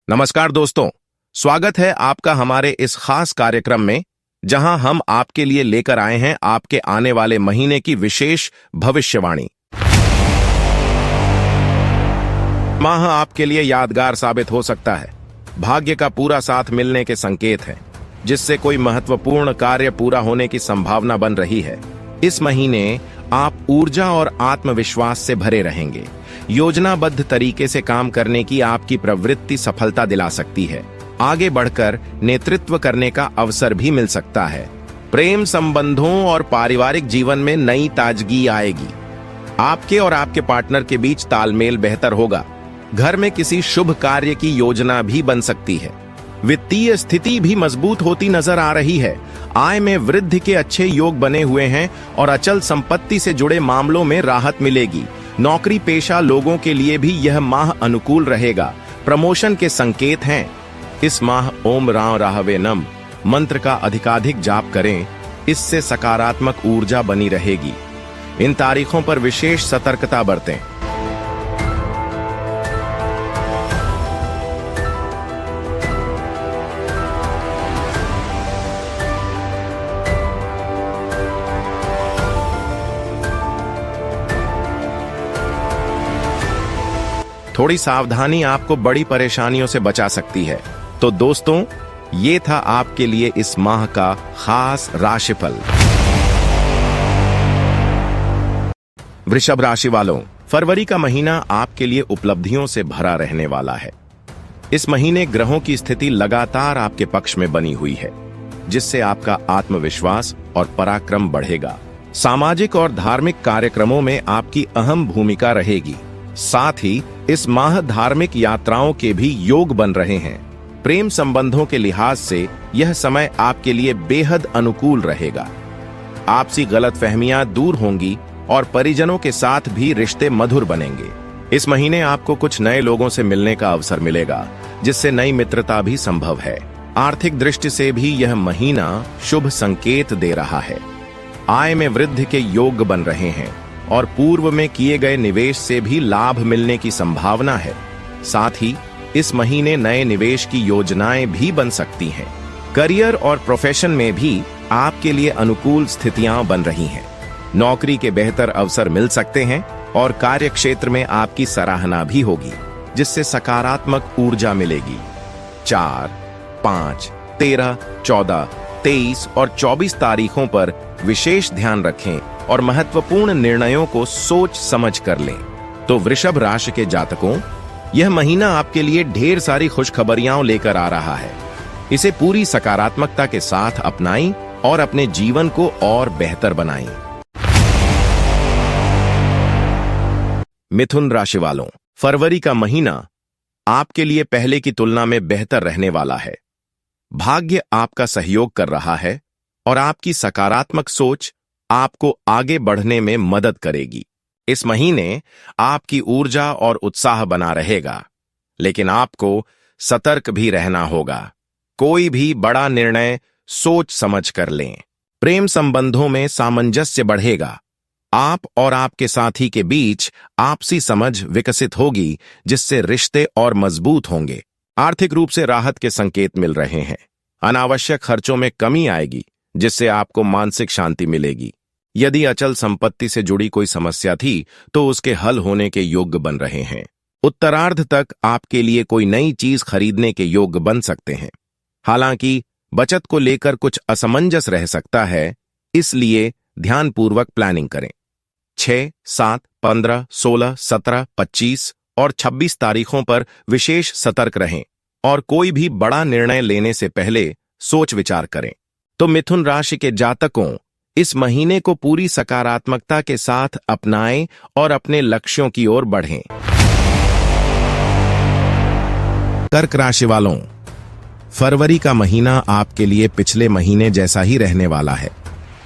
नमस्कार दोस्तों, स्वागत है आपका हमारे इस खास कार्यक्रम में जहां हम आपके लिए लेकर आए हैं आपके आने वाले महीने की विशेष भविष्यवाणी। माह आपके लिए यादगार साबित हो सकता है। भाग्य का पूरा साथ मिलने के संकेत हैं, जिससे कोई महत्वपूर्ण कार्य पूरा होने की संभावना बन रही है। इस महीने आप ऊर्जा और आत्मविश्वास से भरे रहेंगे। योजनाबद्ध तरीके से काम करने की आपकी प्रवृत्ति सफलता दिला सकती है। आगे बढ़कर नेतृत्व करने का अवसर भी मिल सकता है। प्रेम संबंधों और पारिवारिक जीवन में नई ताजगी आएगी। आपके और आपके पार्टनर के बीच तालमेल बेहतर होगा। घर में किसी शुभ कार्य की योजना भी बन सकती है। वित्तीय स्थिति भी मजबूत होती नजर आ रही है। आय में वृद्धि के अच्छे योग बने हुए हैं और अचल संपत्ति से जुड़े मामलों में राहत मिलेगी। नौकरी पेशा लोगों के लिए भी यह माह अनुकूल रहेगा। प्रमोशन के संकेत हैं। इस माह ओम राम राहवे नम मंत्र का अधिकाधिक जाप करें, इससे सकारात्मक ऊर्जा बनी रहेगी। इन तारीखों पर विशेष सतर्कता बरतें। थोड़ी सावधानी आपको बड़ी परेशानियों से बचा सकती है। तो दोस्तों, ये था आपके लिए इस माह का खास राशिफल। वृषभ राशि वालों, फरवरी का महीना आपके लिए उपलब्धियों से भरा रहने वाला है। इस महीने ग्रहों की स्थिति लगातार आपके पक्ष में बनी हुई है, जिससे आपका आत्मविश्वास और पराक्रम बढ़ेगा। सामाजिक और धार्मिक कार्यक्रमों में आपकी अहम भूमिका रहेगी। साथ ही इस माह धार्मिक यात्राओं के भी योग बन रहे हैं। प्रेम संबंधों के लिहाज से यह समय आपके लिए बेहद अनुकूल रहेगा। आपसी गलतफहमियां दूर होंगी और परिजनों के साथ भी रिश्ते मधुर बनेंगे। इस महीने आपको कुछ नए लोगों से मिलने का अवसर मिलेगा, जिससे नई मित्रता भी संभव है। आर्थिक दृष्टि से भी यह महीना शुभ संकेत दे रहा है। आय में वृद्धि के योग बन रहे हैं और पूर्व में किए गए निवेश से भी लाभ मिलने की संभावना है। साथ ही इस महीने नए निवेश की योजनाएं भी बन सकती हैं। करियर और प्रोफेशन में भी आपके लिए अनुकूल स्थितियां बन रही हैं। नौकरी के बेहतर अवसर मिल सकते हैं और कार्य क्षेत्र में आपकी सराहना भी होगी, जिससे सकारात्मक ऊर्जा मिलेगी। 4, 5, 13, 14, 23 और 24 तारीखों पर विशेष ध्यान रखें और महत्वपूर्ण निर्णयों को सोच समझ कर लें। तो वृषभ राशि के जातकों, यह महीना आपके लिए ढेर सारी खुशखबरियां लेकर आ रहा है। इसे पूरी सकारात्मकता के साथ अपनाएं और अपने जीवन को और बेहतर बनाएं। मिथुन राशि वालों, फरवरी का महीना आपके लिए पहले की तुलना में बेहतर रहने वाला है। भाग्य आपका सहयोग कर रहा है और आपकी सकारात्मक सोच आपको आगे बढ़ने में मदद करेगी। इस महीने आपकी ऊर्जा और उत्साह बना रहेगा, लेकिन आपको सतर्क भी रहना होगा। कोई भी बड़ा निर्णय सोच समझ कर लें। प्रेम संबंधों में सामंजस्य बढ़ेगा। आप और आपके साथी के बीच आपसी समझ विकसित होगी, जिससे रिश्ते और मजबूत होंगे। आर्थिक रूप से राहत के संकेत मिल रहे हैं। अनावश्यक खर्चों में कमी आएगी, जिससे आपको मानसिक शांति मिलेगी। यदि अचल संपत्ति से जुड़ी कोई समस्या थी, तो उसके हल होने के योग बन रहे हैं। उत्तरार्ध तक आपके लिए कोई नई चीज खरीदने के योग बन सकते हैं। हालांकि बचत को लेकर कुछ असमंजस रह सकता है, इसलिए ध्यानपूर्वक प्लानिंग करें। 6, 7, 15, 16, 17, 25 और 26 तारीखों पर विशेष सतर्क रहें और कोई भी बड़ा निर्णय लेने से पहले सोच विचार करें। तो मिथुन राशि के जातकों, इस महीने को पूरी सकारात्मकता के साथ अपनाएं और अपने लक्ष्यों की ओर बढ़ें। कर्क राशि वालों, फरवरी का महीना आपके लिए पिछले महीने जैसा ही रहने वाला है।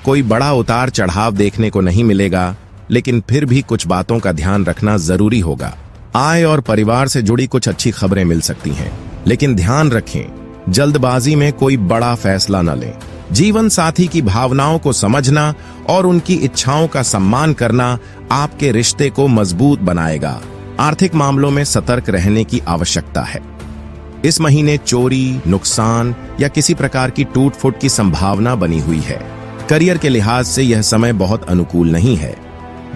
कोई बड़ा उतार चढ़ाव देखने को नहीं मिलेगा, लेकिन फिर भी कुछ बातों का ध्यान रखना जरूरी होगा। आय और परिवार से जुड़ी कुछ अच्छी खबरें मिल सकती हैं, लेकिन ध्यान रखें, जल्दबाजी में कोई बड़ा फैसला न लें। जीवन साथी की भावनाओं को समझना और उनकी इच्छाओं का सम्मान करना आपके रिश्ते को मजबूत बनाएगा। आर्थिक मामलों में सतर्क रहने की आवश्यकता है। इस महीने चोरी, नुकसान या किसी प्रकार की टूट फूट की संभावना बनी हुई है। करियर के लिहाज से यह समय बहुत अनुकूल नहीं है।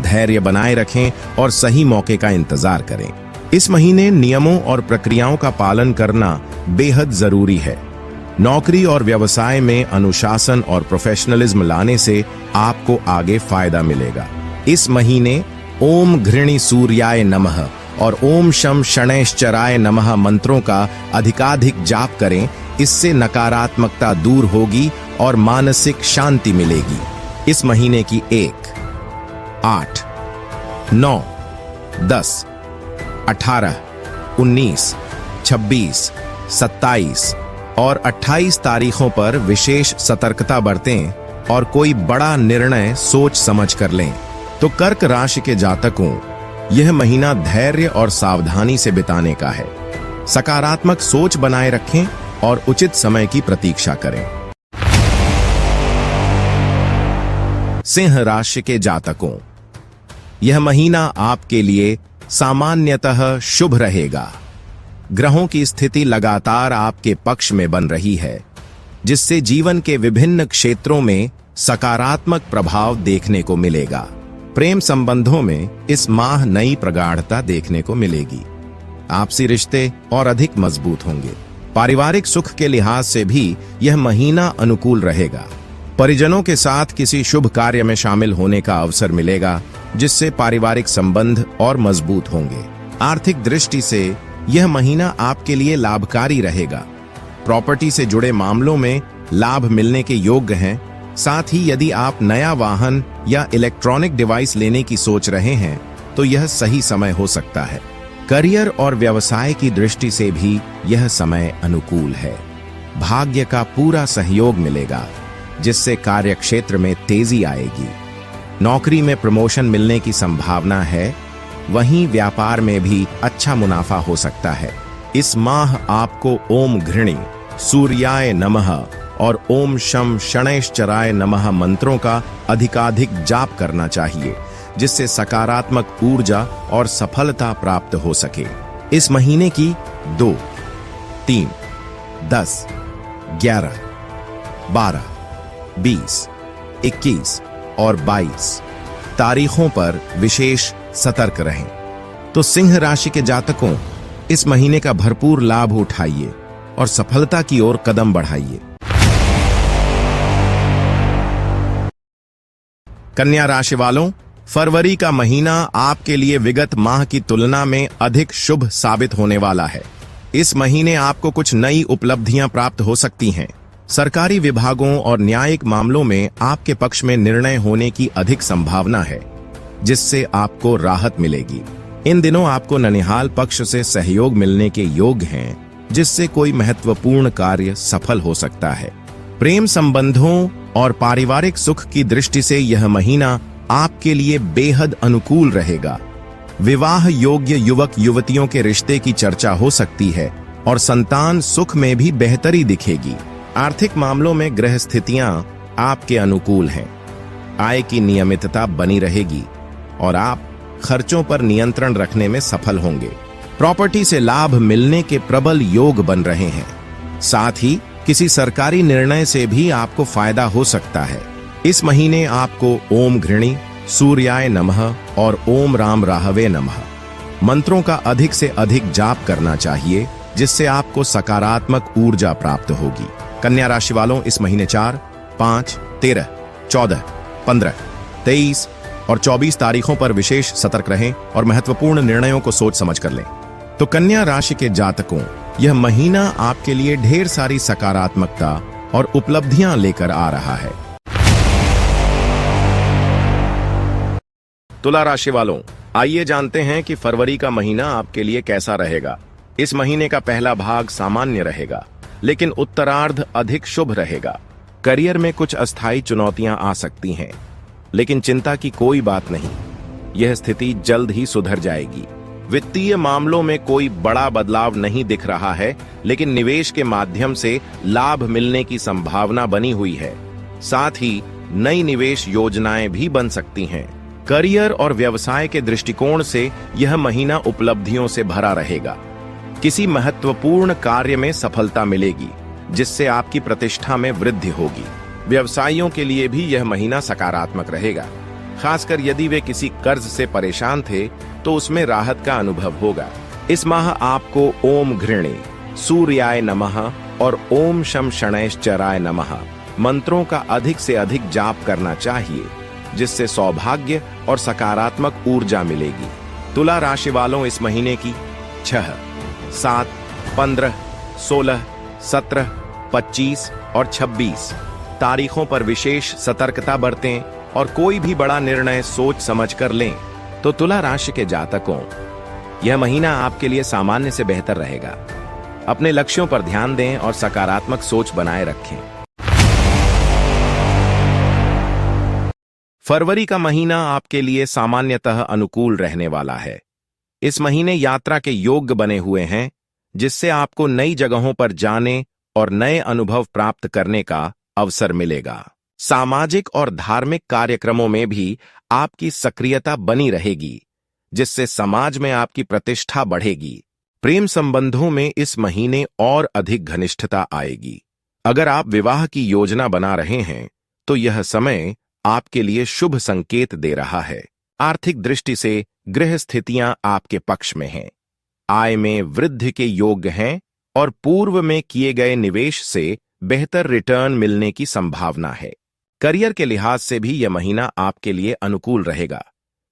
धैर्य बनाए रखें और सही मौके का इंतजार करें। इस महीने नियमों और प्रक्रियाओं का पालन करना बेहद जरूरी है। नौकरी और व्यवसाय में अनुशासन और प्रोफेशनलिज्म लाने से आपको आगे फायदा मिलेगा। इस महीने ओम घृणी सूर्याय नमः और ओम शम शनैश्चराय नमः मंत्रों का अधिकाधिक जाप करें। इससे नकारात्मकता दूर होगी और मानसिक शांति मिलेगी। इस महीने की 1, 8, 9, 10, 18, 19, 26, 27 और 28 तारीखों पर विशेष सतर्कता बरतें और कोई बड़ा निर्णय सोच समझ कर लें। तो कर्क राशि के जातकों, यह महीना धैर्य और सावधानी से बिताने का है। सकारात्मक सोच बनाए रखें और उचित समय की प्रतीक्षा करें। सिंह राशि के जातकों, यह महीना आपके लिए सामान्यतः शुभ रहेगा। ग्रहों की स्थिति लगातार आपके पक्ष में बन रही है, जिससे जीवन के विभिन्न क्षेत्रों में सकारात्मक प्रभाव देखने को मिलेगा। प्रेम संबंधों में इस माह नई प्रगाढ़ता देखने को मिलेगी। आपसी रिश्ते और अधिक मजबूत होंगे। पारिवारिक सुख के लिहाज से भी यह महीना अनुकूल रहेगा। परिजनों के साथ किसी शुभ कार्य में शामिल होने का अवसर मिलेगा, जिससे पारिवारिक संबंध और मजबूत होंगे। आर्थिक दृष्टि से यह महीना आपके लिए लाभकारी रहेगा। प्रॉपर्टी से जुड़े मामलों में लाभ मिलने के योग्य हैं। साथ ही यदि आप नया वाहन या इलेक्ट्रॉनिक डिवाइस लेने की सोच रहे हैं, तो यह सही समय हो सकता है। करियर और व्यवसाय की दृष्टि से भी यह समय अनुकूल है। भाग्य का पूरा सहयोग मिलेगा, जिससे कार्यक्षेत्र में तेजी आएगी। नौकरी में प्रमोशन मिलने की संभावना है। वहीं व्यापार में भी अच्छा मुनाफा हो सकता है। इस माह आपको ओम घृणी सूर्याय नमः और ओम शम शनैश्चराय नमः मंत्रों का अधिकाधिक जाप करना चाहिए, जिससे सकारात्मक ऊर्जा और सफलता प्राप्त हो सके। इस महीने की 2, 3, 10, 11, 12, 20, 21 और 22 तारीखों पर विशेष सतर्क रहें। तो सिंह राशि के जातकों, इस महीने का भरपूर लाभ उठाइए और सफलता की ओर कदम बढ़ाइए। कन्या राशि वालों, फरवरी का महीना आपके लिए विगत माह की तुलना में अधिक शुभ साबित होने वाला है। इस महीने आपको कुछ नई उपलब्धियां प्राप्त हो सकती हैं। सरकारी विभागों और न्यायिक मामलों में आपके पक्ष में निर्णय होने की अधिक संभावना है, जिससे आपको राहत मिलेगी। इन दिनों आपको ननिहाल पक्ष से सहयोग मिलने के योग हैं, जिससे कोई महत्वपूर्ण कार्य सफल हो सकता है। प्रेम संबंधों और पारिवारिक सुख की दृष्टि से यह महीना आपके लिए बेहद अनुकूल रहेगा। विवाह योग्य युवक युवतियों के रिश्ते की चर्चा हो सकती है और संतान सुख में भी बेहतरी दिखेगी। आर्थिक मामलों में ग्रह स्थितियां आपके अनुकूल हैं। आय की नियमितता बनी रहेगी और आप खर्चों पर नियंत्रण रखने में सफल होंगे। प्रॉपर्टी से लाभ मिलने के प्रबल योग बन रहे हैं। साथ ही किसी सरकारी निर्णय से भी आपको फायदा हो सकता है। इस महीने आपको ओम घृणी सूर्याय नमः और ओम राम राहवे नमः मंत्रों का अधिक से अधिक जाप करना चाहिए, जिससे आपको सकारात्मक ऊर्जा प्राप्त होगी। कन्या राशि वालों, इस महीने 4, 5, 13, 14, 15, 23 और 24 तारीखों पर विशेष सतर्क रहें और महत्वपूर्ण निर्णयों को सोच समझ कर लें। तो कन्या राशि के जातकों, यह महीना आपके लिए ढेर सारी सकारात्मकता और उपलब्धियां लेकर आ रहा है। तुला राशि वालों, आइए जानते हैं कि फरवरी का महीना आपके लिए कैसा रहेगा। इस महीने का पहला भाग सामान्य रहेगा, लेकिन उत्तरार्ध अधिक शुभ रहेगा। करियर में कुछ अस्थायी चुनौतियां आ सकती हैं, लेकिन चिंता की कोई बात नहीं, यह स्थिति जल्द ही सुधर जाएगी। वित्तीय मामलों में कोई बड़ा बदलाव नहीं दिख रहा है, लेकिन निवेश के माध्यम से लाभ मिलने की संभावना बनी हुई है। साथ ही नई निवेश योजनाएं भी बन सकती हैं। करियर और व्यवसाय के दृष्टिकोण से यह महीना उपलब्धियों से भरा रहेगा। किसी महत्वपूर्ण कार्य में सफलता मिलेगी, जिससे आपकी प्रतिष्ठा में वृद्धि होगी। व्यवसायियों के लिए भी यह महीना सकारात्मक रहेगा। खासकर यदि वे किसी कर्ज से परेशान थे तो उसमें राहत का अनुभव होगा। इस माह आपको ओम घृणे, सूर्याय नमः और ओम शम शनैश्चराय नमः मंत्रों का अधिक से अधिक जाप करना चाहिए, जिससे सौभाग्य और सकारात्मक ऊर्जा मिलेगी। तुला राशि वालों, इस महीने की 6, 7, 15, 16, 17, 25 और 26 तारीखों पर विशेष सतर्कता बरतें और कोई भी बड़ा निर्णय सोच समझ कर लें। तो तुला राशि के जातकों, यह महीना आपके लिए सामान्य से बेहतर रहेगा। अपने लक्ष्यों पर ध्यान दें और सकारात्मक सोच बनाए रखें। फरवरी का महीना आपके लिए सामान्यतः अनुकूल रहने वाला है। इस महीने यात्रा के योग्य बने हुए हैं, जिससे आपको नई जगहों पर जाने और नए अनुभव प्राप्त करने का अवसर मिलेगा। सामाजिक और धार्मिक कार्यक्रमों में भी आपकी सक्रियता बनी रहेगी, जिससे समाज में आपकी प्रतिष्ठा बढ़ेगी। प्रेम संबंधों में इस महीने और अधिक घनिष्ठता आएगी। अगर आप विवाह की योजना बना रहे हैं तो यह समय आपके लिए शुभ संकेत दे रहा है। आर्थिक दृष्टि से गृह स्थितियां आपके पक्ष में हैं। आय में वृद्धि के योग्य हैं और पूर्व में किए गए निवेश से बेहतर रिटर्न मिलने की संभावना है। करियर के लिहाज से भी यह महीना आपके लिए अनुकूल रहेगा।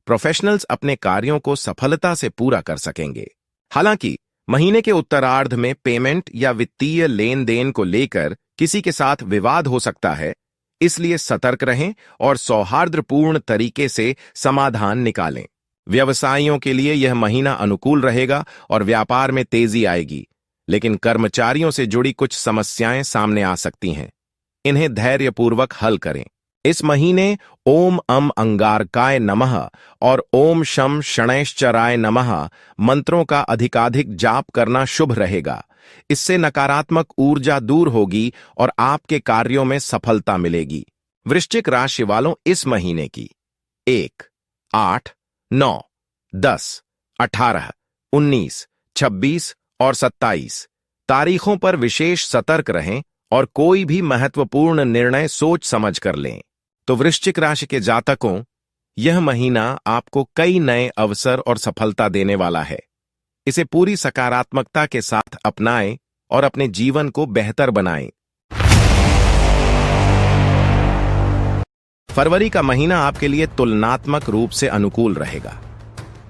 प्रोफेशनल्स अपने कार्यों को सफलता से पूरा कर सकेंगे। हालांकि महीने के उत्तरार्ध में पेमेंट या वित्तीय लेन देन को लेकर किसी के साथ विवाद हो सकता है, इसलिए सतर्क रहें और सौहार्दपूर्ण तरीके से समाधान निकालें। व्यवसायियों के लिए यह महीना अनुकूल रहेगा और व्यापार में तेजी आएगी, लेकिन कर्मचारियों से जुड़ी कुछ समस्याएं सामने आ सकती हैं। इन्हें धैर्यपूर्वक हल करें। इस महीने ओम अंगारकाय नमः और ओम शम शनैश्चराय नमः मंत्रों का अधिकाधिक जाप करना शुभ रहेगा। इससे नकारात्मक ऊर्जा दूर होगी और आपके कार्यों में सफलता मिलेगी। वृश्चिक राशि वालों, इस महीने की 1, 8, 9, 10, 18, 19, 26 और 27 तारीखों पर विशेष सतर्क रहें और कोई भी महत्वपूर्ण निर्णय सोच समझ कर लें। तो वृश्चिक राशि के जातकों, यह महीना आपको कई नए अवसर और सफलता देने वाला है। इसे पूरी सकारात्मकता के साथ अपनाएं और अपने जीवन को बेहतर बनाएं। फरवरी का महीना आपके लिए तुलनात्मक रूप से अनुकूल रहेगा।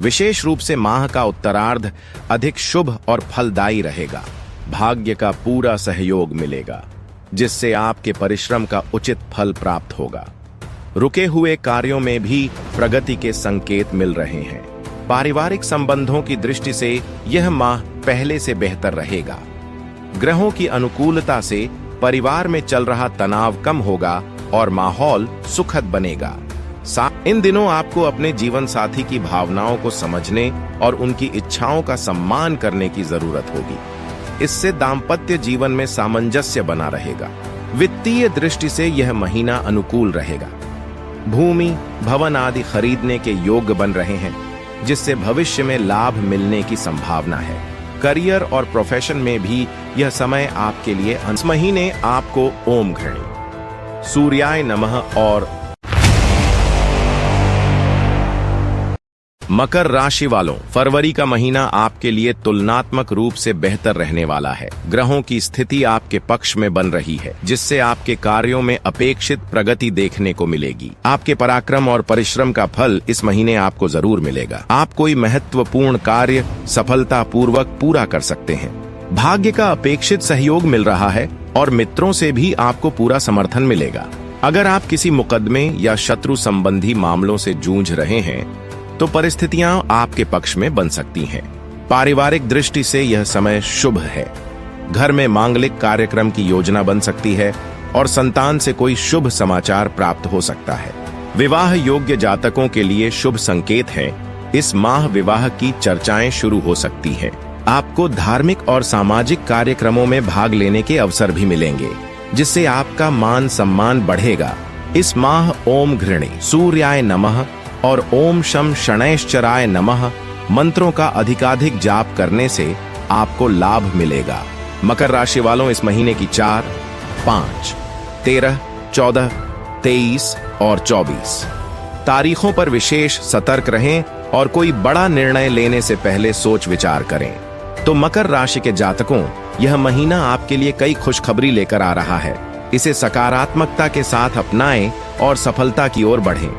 विशेष रूप से माह का उत्तरार्ध अधिक शुभ और फलदायी रहेगा। भाग्य का पूरा सहयोग मिलेगा, जिससे आपके परिश्रम का उचित फल प्राप्त होगा। रुके हुए कार्यों में भी प्रगति के संकेत मिल रहे हैं। पारिवारिक संबंधों की दृष्टि से यह माह पहले से बेहतर रहेगा। ग्रहों की अनुकूलता से परिवार में चल रहा तनाव कम होगा और माहौल सुखद बनेगा। इन दिनों आपको अपने जीवन साथी की भावनाओं को समझने और उनकी इच्छाओं का सम्मान करने की जरूरत होगी। इससे दाम्पत्य जीवन में सामंजस्य बना रहेगा। वित्तीय दृष्टि से यह महीना अनुकूल रहेगा। भूमि, भवन आदि खरीदने के योग्य बन रहे हैं, जिससे भविष्य में लाभ मिलने की संभावना है। करियर और प्रोफेशन में भी यह समय आपके लिए। इस महीने आपको ओम घृणे, सूर्याय नमः और मकर राशि वालों, फरवरी का महीना आपके लिए तुलनात्मक रूप से बेहतर रहने वाला है। ग्रहों की स्थिति आपके पक्ष में बन रही है, जिससे आपके कार्यों में अपेक्षित प्रगति देखने को मिलेगी। आपके पराक्रम और परिश्रम का फल इस महीने आपको जरूर मिलेगा। आप कोई महत्वपूर्ण कार्य सफलतापूर्वक पूरा कर सकते हैं। भाग्य का अपेक्षित सहयोग मिल रहा है और मित्रों से भी आपको पूरा समर्थन मिलेगा। अगर आप किसी मुकदमे या शत्रु संबंधी मामलों से जूझ रहे हैं तो परिस्थितियां आपके पक्ष में बन सकती हैं। पारिवारिक दृष्टि से यह समय शुभ है। घर में मांगलिक कार्यक्रम की योजना बन सकती है और संतान से कोई शुभ समाचार प्राप्त हो सकता है। विवाह योग्य जातकों के लिए शुभ संकेत है। इस माह विवाह की चर्चाएं शुरू हो सकती हैं। आपको धार्मिक और सामाजिक कार्यक्रमों में भाग लेने के अवसर भी मिलेंगे, जिससे आपका मान सम्मान बढ़ेगा। इस माह ओम घृणे, सूर्याय नमः और ओम शम शनैश्चराय नमः मंत्रों का अधिकाधिक जाप करने से आपको लाभ मिलेगा। मकर राशि वालों, इस महीने की 4, 5, 13, 14, 23 और 24 तारीखों पर विशेष सतर्क रहें और कोई बड़ा निर्णय लेने से पहले सोच विचार करें। तो मकर राशि के जातकों, यह महीना आपके लिए कई खुशखबरी लेकर आ रहा है। इसे सकारात्मकता के साथ अपनाएं और सफलता की ओर बढ़ें।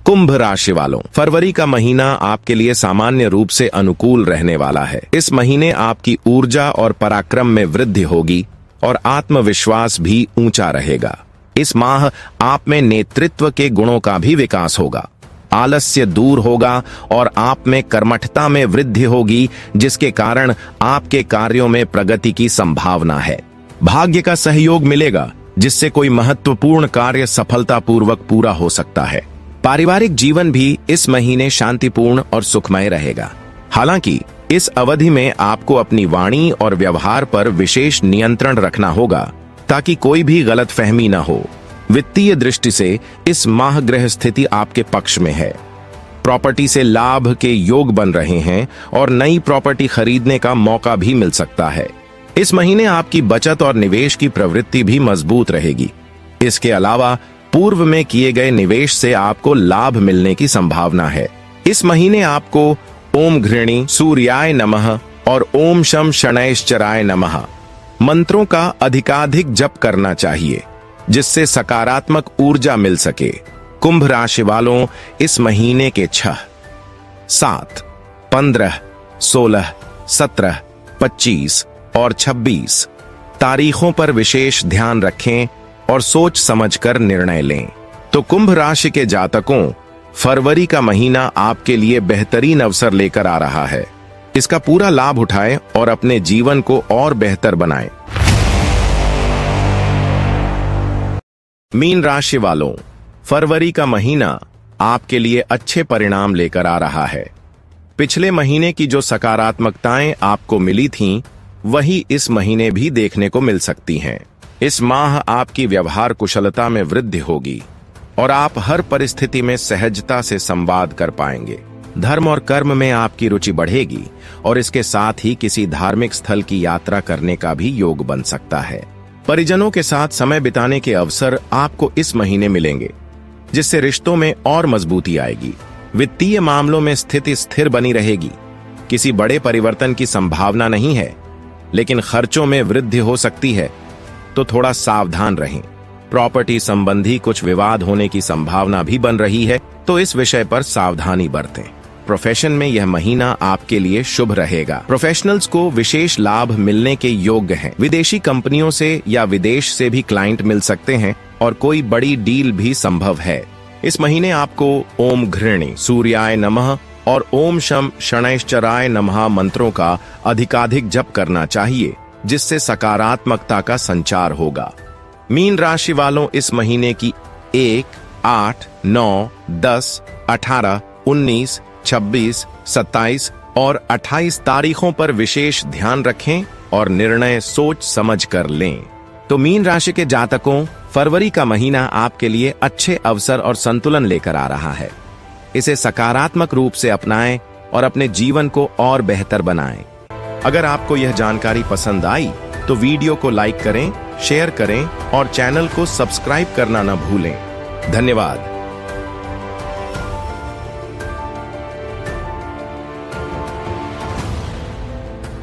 कुंभ राशि वालों, फरवरी का महीना आपके लिए सामान्य रूप से अनुकूल रहने वाला है। इस महीने आपकी ऊर्जा और पराक्रम में वृद्धि होगी और आत्मविश्वास भी ऊंचा रहेगा। इस माह आप में नेतृत्व के गुणों का भी विकास होगा। आलस्य दूर होगा और आप में कर्मठता में वृद्धि होगी, जिसके कारण आपके कार्यों में प्रगति की संभावना है। भाग्य का सहयोग मिलेगा, जिससे कोई महत्वपूर्ण कार्य सफलतापूर्वक पूरा हो सकता है। पारिवारिक जीवन भी इस महीने शांतिपूर्ण और सुखमय रहेगा। हालांकि इस अवधि में आपको अपनी वाणी और व्यवहार पर विशेष नियंत्रण रखना होगा, ताकि कोई भी गलतफहमी न हो। वित्तीय दृष्टि से इस माह ग्रह स्थिति आपके पक्ष में है। प्रॉपर्टी से लाभ के योग बन रहे हैं और नई प्रॉपर्टी खरीदने का मौका भी मिल सकता है। इस महीने आपकी बचत और निवेश की प्रवृत्ति भी मजबूत रहेगी। इसके अलावा पूर्व में किए गए निवेश से आपको लाभ मिलने की संभावना है। इस महीने आपको ओम घृणी सूर्याय नमः और ओम शम शनैश्चराय नमः मंत्रों का अधिकाधिक जप करना चाहिए, जिससे सकारात्मक ऊर्जा मिल सके। कुंभ राशि वालों, इस महीने के 6, 7, 15, 16, 17, 25 और 26 तारीखों पर विशेष ध्यान रखें और सोच समझकर निर्णय लें। तो कुंभ राशि के जातकों, फरवरी का महीना आपके लिए बेहतरीन अवसर लेकर आ रहा है। इसका पूरा लाभ उठाएं और अपने जीवन को और बेहतर बनाएं। मीन राशि वालों, फरवरी का महीना आपके लिए अच्छे परिणाम लेकर आ रहा है। पिछले महीने की जो सकारात्मकताएं आपको मिली थीं, वही इस महीने भी देखने को मिल सकती हैं। इस माह आपकी व्यवहार कुशलता में वृद्धि होगी और आप हर परिस्थिति में सहजता से संवाद कर पाएंगे। धर्म और कर्म में आपकी रुचि बढ़ेगी और इसके साथ ही किसी धार्मिक स्थल की यात्रा करने का भी योग बन सकता है। परिजनों के साथ समय बिताने के अवसर आपको इस महीने मिलेंगे, जिससे रिश्तों में और मजबूती आएगी। वित्तीय मामलों में स्थिति स्थिर बनी रहेगी। किसी बड़े परिवर्तन की संभावना नहीं है, लेकिन खर्चों में वृद्धि हो सकती है, तो थोड़ा सावधान रहें। प्रॉपर्टी संबंधी कुछ विवाद होने की संभावना भी बन रही है, तो इस विषय पर सावधानी बरतें। प्रोफेशन में यह महीना आपके लिए शुभ रहेगा। प्रोफेशनल्स को विशेष लाभ मिलने के योग्य हैं। विदेशी कंपनियों से या विदेश से भी क्लाइंट मिल सकते हैं और कोई बड़ी डील भी संभव है। इस महीने आपको ओम घृणी सूर्याय नमः और ओम शम शनैश्चराय नमः मंत्रों का अधिकाधिक जप करना चाहिए, जिससे सकारात्मकता का संचार होगा। मीन राशि वालों, इस महीने की 1, 8, 9, 10, 18, 19, 26, 27 और 28 तारीखों पर विशेष ध्यान रखें और निर्णय सोच समझ कर लें। तो मीन राशि के जातकों, फरवरी का महीना आपके लिए अच्छे अवसर और संतुलन लेकर आ रहा है। इसे सकारात्मक रूप से अपनाएं और अपने जीवन को और बेहतर बनाएं। अगर आपको यह जानकारी पसंद आई तो वीडियो को लाइक करें, शेयर करें और चैनल को सब्सक्राइब करना न भूलें। धन्यवाद।